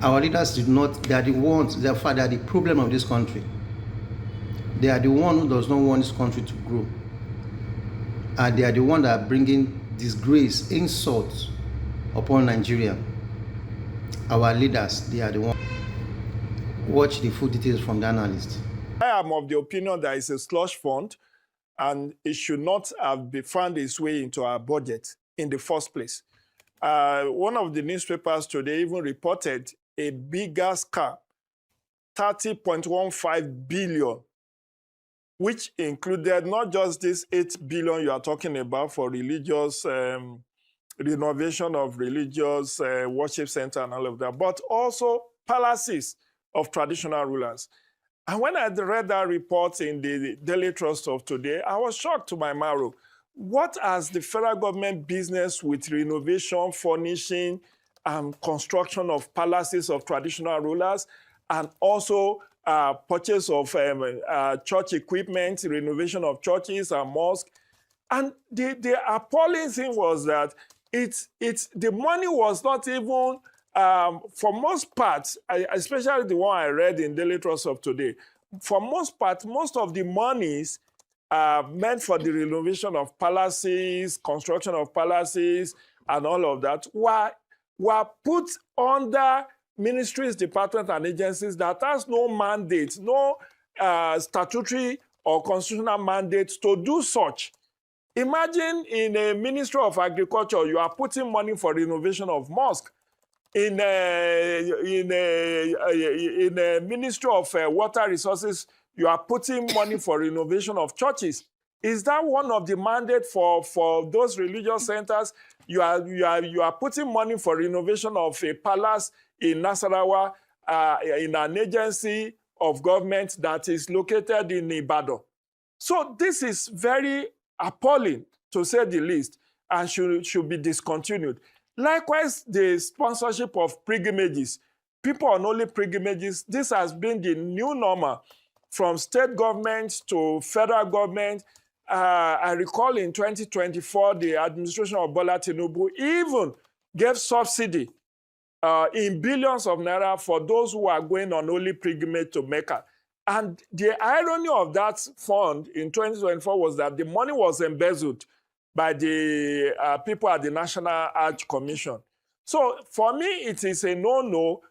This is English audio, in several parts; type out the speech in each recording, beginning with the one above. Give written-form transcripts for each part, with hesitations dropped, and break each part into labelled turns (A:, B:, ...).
A: Our leaders did not, they are the ones, they are the problem of this country. They are the one who does not want this country to grow. And they are the one that are bringing disgrace, insult upon Nigeria. Our leaders, they are the one. Watch the full details from the analyst.
B: I am of the opinion that it's a slush fund and it should not have found its way into our budget in the first place. One of the newspapers today even reported a bigger scam, 30.15 billion, which included not just this 8 billion you are talking about for religious renovation of religious worship center and all of that, but also palaces of traditional rulers. And when I read that report in the Daily Trust of today, I was shocked to my marrow. What has the federal government business with renovation, furnishing, and construction of palaces of traditional rulers, and also purchase of church equipment, renovation of churches and mosques? And the appalling thing was that the money was not even, for most parts, especially the one I read in Daily Trust of today, for most part, most of the monies meant for the renovation of palaces, construction of palaces, and all of that were put under ministries, departments, and agencies that has no mandate, no statutory or constitutional mandate to do such. Imagine in a Ministry of Agriculture, you are putting money for renovation of mosque. In a Ministry of Water Resources, you are putting money for renovation of churches. Is that one of the mandates for those religious centers? You are putting money for renovation of a palace in Nasarawa, in an agency of government that is located in Ibadan. So this is very appalling, to say the least, and should be discontinued. Likewise, the sponsorship of pilgrimages. People on only pilgrimages, this has been the new normal from state governments to federal government. I recall in 2024, the administration of Bola Tinubu even gave subsidy in billions of naira for those who are going on only pilgrimage to Mecca. And the irony of that fund in 2024 was that the money was embezzled by the people at the National Hajj Commission. So for me, it is a no-no.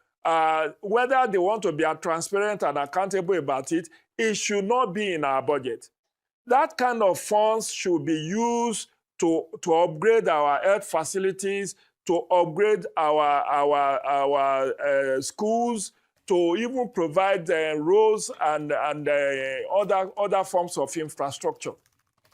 B: Whether they want to be transparent and accountable about it, it should not be in our budget. That kind of funds should be used to upgrade our health facilities, to upgrade our schools, to even provide roads and other forms of infrastructure.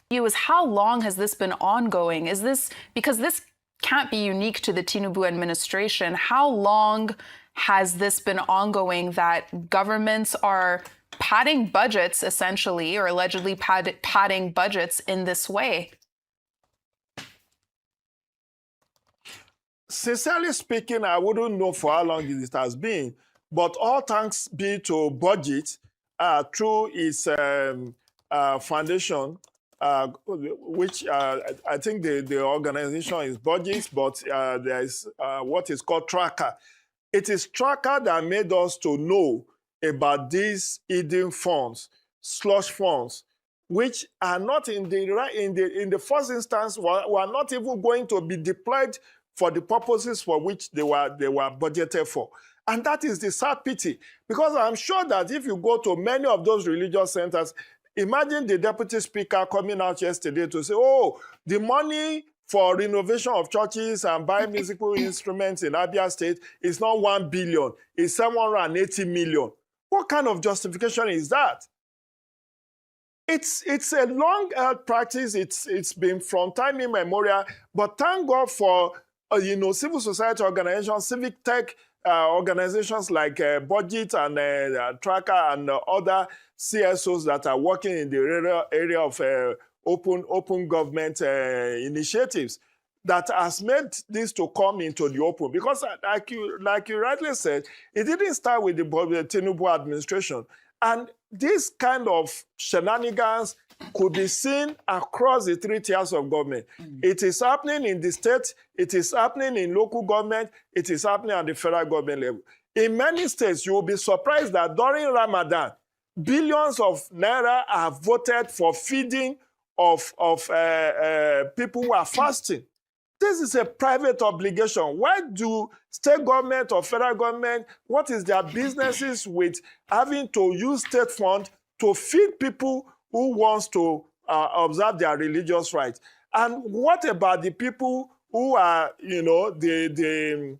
C: Is how long has this been ongoing? Is this, because this can't be unique to the Tinubu administration, how long has this been ongoing that governments are padding budgets, essentially, or allegedly padding budgets in this way?
B: Sincerely speaking, I wouldn't know for how long it has been, but all thanks be to budget through its foundation, which I think the organization is budget, but there is what is called tracker. It is tracker that made us to know about these hidden funds, slush funds, which are not in the first instance were not even going to be deployed for the purposes for which they were budgeted for. And that is the sad pity, because I'm sure that if you go to many of those religious centers, imagine the deputy speaker coming out yesterday to say, oh, the money for renovation of churches and buying musical instruments in Abia State is not 1 billion, it's 780 million. What kind of justification is that? It's a long practice. It's been from time immemorial, but thank God for civil society organizations, civic tech organizations like Budget and Tracker and other CSOs that are working in the area of open government initiatives that has made this to come into the open. Because like you rightly said, it didn't start with the Tinubu administration. And this kind of shenanigans could be seen across the 3 tiers of government. It is happening in the state, it is happening in local government, it is happening at the federal government level. In many states, you will be surprised that during Ramadan, billions of naira are voted for feeding of people who are fasting. This is a private obligation. Why do state government or federal government, what is their businesses with having to use state fund to feed people who wants to observe their religious rights? And what about the people who are, you know, the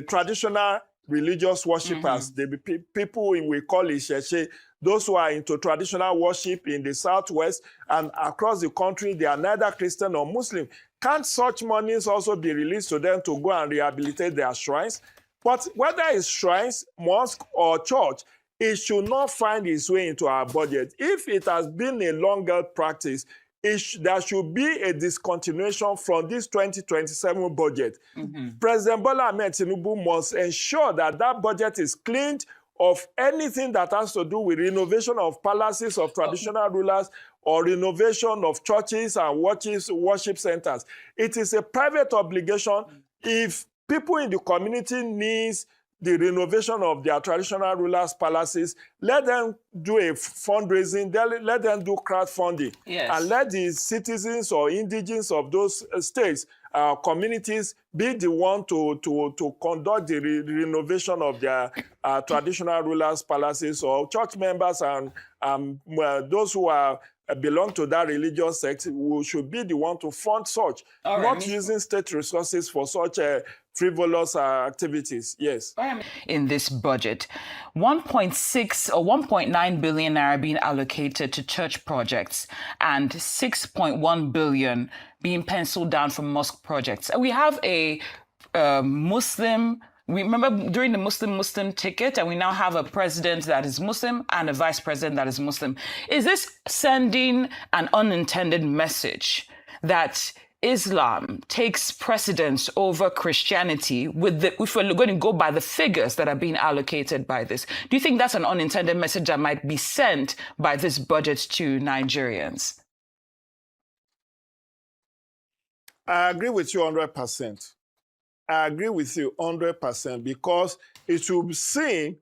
B: traditional religious worshippers, the people we call Isheshe, those who are into traditional worship in the Southwest and across the country, they are neither Christian nor Muslim. Can't such monies also be released to them to go and rehabilitate their shrines? But whether it's shrines, mosque, or church, it should not find its way into our budget. If it has been a longer practice, there should be a discontinuation from this 2027 budget. President Bola Ahmed Tinubu must ensure that that budget is cleaned of anything that has to do with renovation of palaces of traditional rulers or renovation of churches and worship centers. It is a private obligation. If people in the community needs the renovation of their traditional rulers' palaces, let them do a fundraising, let them do crowdfunding, and let the citizens or indigenes of those states, communities, be the one to conduct the renovation of their traditional rulers' palaces, or church members and those who are belong to that religious sect who should be the one to fund such, not using state resources for such frivolous activities. Yes.
D: In this budget, 1.6 or 1.9 billion naira being allocated to church projects and 6.1 billion being penciled down for mosque projects. We have a Muslim. We remember during the Muslim ticket, and we now have a president that is Muslim and a vice president that is Muslim. Is this sending an unintended message that Islam takes precedence over Christianity if we're going to go by the figures that are being allocated by this? Do you think that's an unintended message that might be sent by this budget to Nigerians?
B: I agree with you 100%. I agree with you 100% because it will seem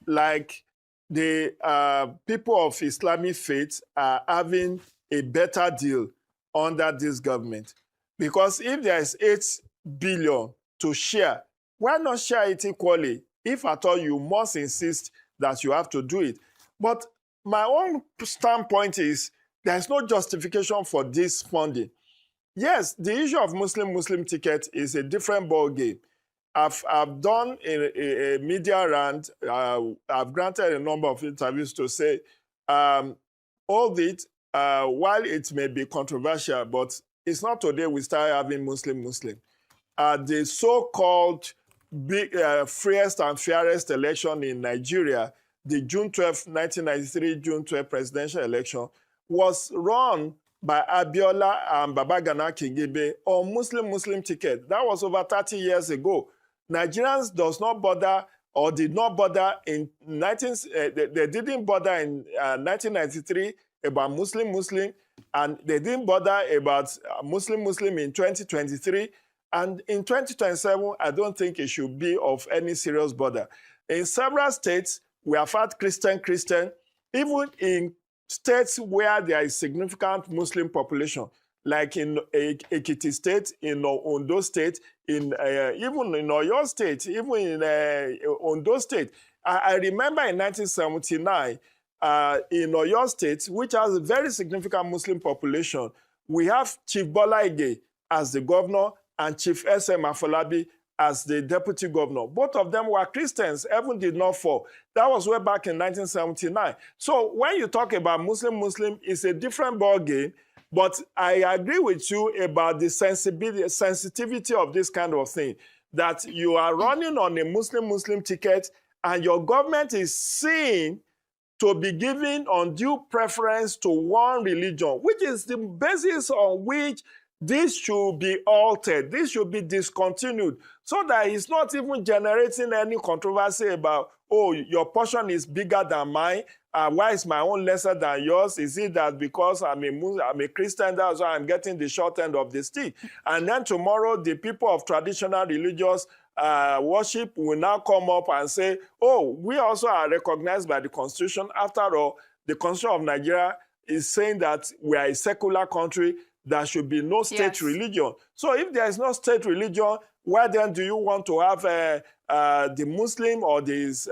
B: like the people of Islamic faith are having a better deal under this government. Because if there is 8 billion to share, why not share it equally? If at all you must insist that you have to do it. But my own standpoint is there's no justification for this funding. Yes, the issue of Muslim ticket is a different ball game. I've done a media round. I've granted a number of interviews to say, all it, while it may be controversial, but it's not today we start having Muslim. The so-called freest and fairest election in Nigeria, the June 12, 1993 June 12 presidential election, was run by Abiola and Babagana Kingibe on Muslim ticket. That was over 30 years ago. Nigerians does not bother or did not bother in they didn't bother in 1993 about Muslim, and they didn't bother about Muslim in 2023. And in 2027, I don't think it should be of any serious bother. In several states, we have had Christian, even in states where there is significant Muslim population, like in Ekiti State, in Ondo State, even in Oyo State, even in Ondo State. I remember in 1979, in Oyo State, which has a very significant Muslim population, we have Chief Bola Ige as the governor and Chief S.M. Afolabi as the deputy governor. Both of them were Christians. Heaven did not fall. That was way back in 1979. So when you talk about Muslim, it's a different ball game. But I agree with you about the sensitivity of this kind of thing, that you are running on a Muslim ticket and your government is seen to be giving undue preference to one religion, which is the basis on which this should be altered. This should be discontinued so that it's not even generating any controversy about, oh, your portion is bigger than mine. Why is my own lesser than yours? Is it that because I'm a Christian, that's why I'm getting the short end of the stick? And then tomorrow, the people of traditional religious worship will now come up and say, oh, we also are recognized by the Constitution. After all, the Constitution of Nigeria is saying that we are a secular country. There should be no state religion. So if there is no state religion, why then do you want to have the Muslim or these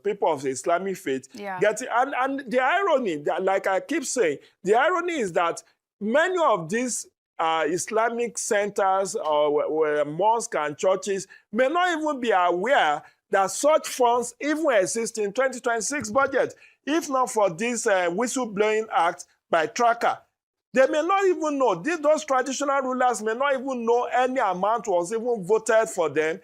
B: people of the Islamic faith get it? And the irony, that, like I keep saying, the irony is that many of these Islamic centers or mosques and churches may not even be aware that such funds even exist in 2026 budget. If not for this whistleblowing act by Tracker, they may not even know. Those traditional rulers may not even know any amount was even voted for them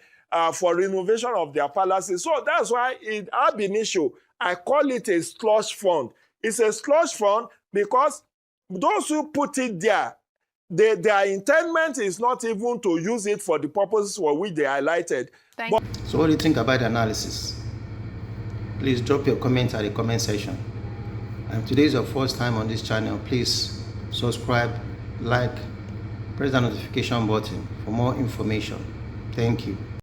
B: for renovation of their palaces. So that's why in ab initio, I call it a slush fund. It's a slush fund because those who put it there, their intent is not even to use it for the purposes for which they highlighted.
A: So what do you think about the analysis? Please drop your comment at the comment section. And if today is your first time on this channel, please subscribe, like, press the notification button for more information. Thank you.